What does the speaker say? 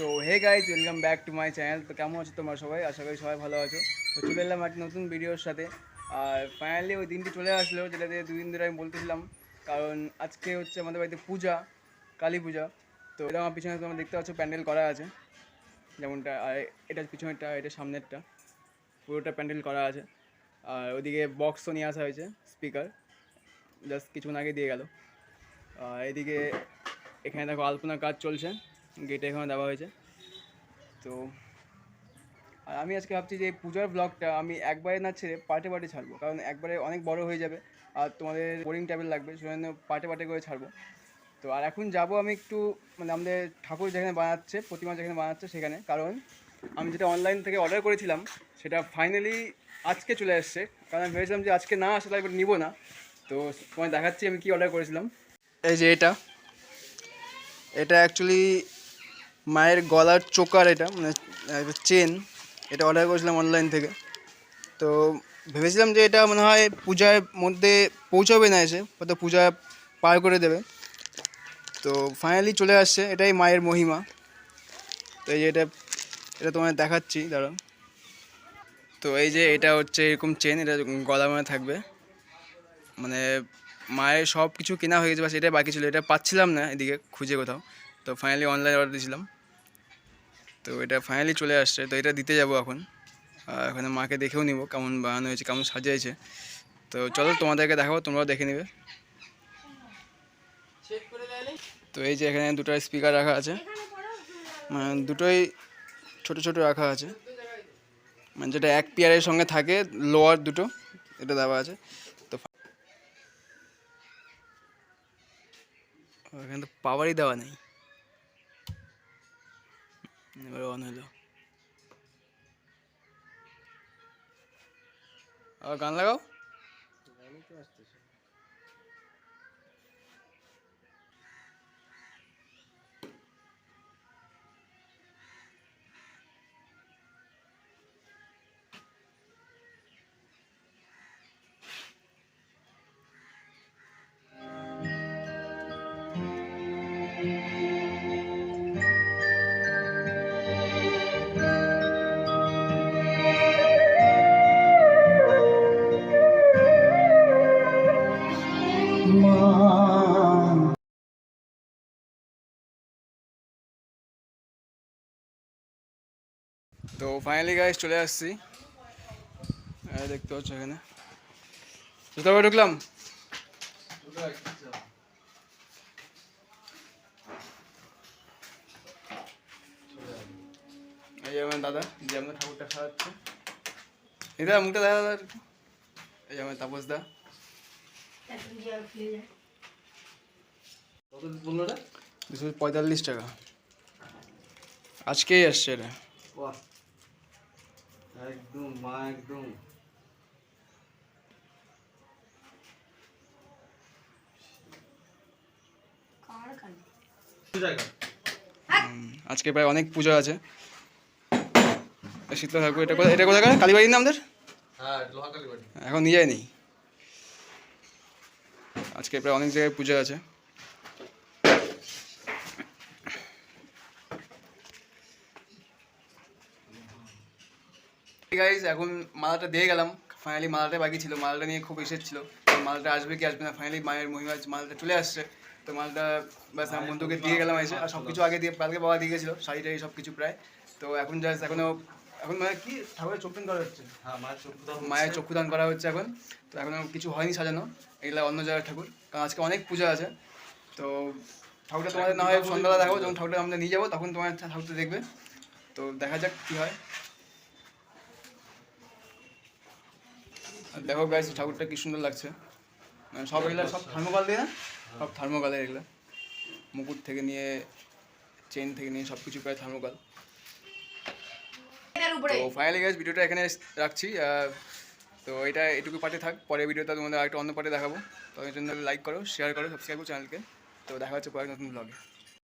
তো hey guys, welcome back to my channel. তো কেমন আছো তোমরা সবাই? আশা করি সবাই ভালো আছো। তো চলে এলাম একটা নতুন ভিডিওর সাথে। আর ফাইনালি ওই দিনটি চলে আসলো যেটাতে দুদিন ধরে আমি বলতেছিলাম, কারণ আজকে হচ্ছে আমাদের বাড়িতে পূজা, কালী পূজা। তো এটা আমার পিছনে তোমরা দেখতে পাচ্ছ প্যান্ডেল করা আছে, যেমনটা। আর এটা পিছনেরটা, এটা সামনেরটা, পুরোটা প্যান্ডেল করা আছে। আর ওইদিকে বক্সও নিয়ে আসা হয়েছে, স্পিকার, জাস্ট কিছুক্ষণ আগে দিয়ে গেল। আর এদিকে এখানে দেখো আলপনার কাজ চলছে, গেটে এখানে দেওয়া হয়েছে। তো আর আমি আজকে ভাবছি যে এই পূজার ব্লগটা আমি একবারে না ছেড়ে পার্টে পার্টে ছাড়বো, কারণ একবারে অনেক বড় হয়ে যাবে আর তোমাদের বোরিং টাইপের লাগবে, সেজন্য পার্টে পার্টে করে ছাড়বো। তো আর এখন যাব আমি একটু, মানে আমাদের ঠাকুর যেখানে বানাচ্ছে, প্রতিমা যেখানে বানাচ্ছে সেখানে, কারণ আমি যেটা অনলাইন থেকে অর্ডার করেছিলাম সেটা ফাইনালি আজকে চলে এসছে। কারণ আমি ভেবেছিলাম যে আজকে না আসলে এবার নিবো না। তো তোমায় দেখাচ্ছি আমি কি অর্ডার করেছিলাম। এই যে এটা এটা অ্যাকচুয়ালি মায়ের গলার চোকার, এটা মানে চেন। এটা অর্ডার করেছিলাম অনলাইন থেকে। তো ভেবেছিলাম যে এটা মনে হয় পূজার মধ্যে পৌঁছাবে না, এসে হয়তো পূজা পার করে দেবে। তো ফাইনালি চলে আসছে, এটাই মায়ের মহিমা। তো এই যে এটা এটা তোমায় দেখাচ্ছি, দাঁড়াও। তো এই যে এটা হচ্ছে এরকম চেন, এটা গলা মানে থাকবে, মানে মায়ের সব কিছু কেনা হয়ে গেছে, বাস এটাই বাকি ছিল। এটা পাচ্ছিলাম না এদিকে খুঁজে কোথাও, তো ফাইনালি অনলাইন অর্ডার দিয়েছিলাম। তো এটা ফাইনালি চলে আসছে, তো এটা দিতে যাব এখন। এখানে মাকে দেখেও নিব কেমন বানানো হয়েছে, কেমন সাজিয়েছে। তো চলো তোমাদেরকে দেখাবো, তোমরাও দেখে নেবে। তো এই যে এখানে দুটো স্পিকার রাখা আছে, মানে দুটোই ছোট ছোট রাখা আছে, মানে যেটা এক পেয়ারের সঙ্গে থাকে, লোয়ার দুটো এটা দেওয়া আছে। তো এখানে তো পাওয়ারই দেওয়া নেই, এবার অন হলো। আর গান লাগাও। তো ফাইনালি গাইস চলে আসছি, দেখতে পাচ্ছ এখানে। ভিতরে ঢুকলাম। এই যে আমার দাদা, যে আমরা ঠাকুরটা খাওয়াচ্ছে। এই দাদা মুখটা দেখা দাদা। এই যে আমার তাপস দা। 245 টাকা, আজকেই আসছে এটা। একদম মা একদম আজকে প্রায় অনেক পুজো আছে। শীতলা ঠাকুর, এটা কোথায়, এটা কোথায় কালীবাড়ির নামদের? হ্যাঁ লোহা কালীবাড়ি। এখন নিয়ে যায়নি, আজকে প্রায় অনেক জায়গায় পুজো আছে। গাইজ এখন মালাটা দিয়ে গেলাম, ফাইনালি মালাটা বাকি ছিল, মালাটা নিয়ে খুব এসেছিল, মালাটা আসবে কি আসবে না। ফাইনালি মায়ের মহিমা, মালাটা চলে আসছে। তো মালাটা ব্যাস আমার বন্ধুকে দিয়ে গেলাম এসে। আর সব কিছু আগে দিয়ে, কালকে বাবা দিয়ে গেছিলো, শাড়ি টাড়ি সব কিছু প্রায়। তো এখন জাস্ট এখন মানে কি ঠাকুরের চক্ষুদান করা হচ্ছে। হ্যাঁ মায়ের চক্ষুদান করা হচ্ছে এখন। তো এখনও কিছু হয়নি সাজানো, এগুলা অন্য জায়গার ঠাকুর, কারণ আজকে অনেক পূজা আছে। তো ঠাকুরটা তোমাদের না হয় সন্ধ্যাবেলা দেখাবো, যখন ঠাকুরটা আমরা নিয়ে যাবো তখন তোমার ঠাকুরটা দেখবে। তো দেখা যাক কী হয়। দেখো গাইস ঠাকুরটা কি সুন্দর লাগছে, মানে সব এগুলো সব থার্মোকল দিয়ে না, সব থার্মোকলের এগুলো, মুকুট থেকে নিয়ে চেন থেকে নিয়ে সব কিছু প্রায় থার্মোকল। তো ফাইনালি গাইস ভিডিওটা এখানে রাখছি। তো এটা এটুকু পার্টে থাক, পরের ভিডিওটা তোমাদের আরেকটা অন্য পার্টে দেখাবো। তো এর জন্য লাইক করো, শেয়ার করো, সাবস্ক্রাইব করো চ্যানেলকে। তো দেখা হচ্ছে পরে নতুন ব্লগে।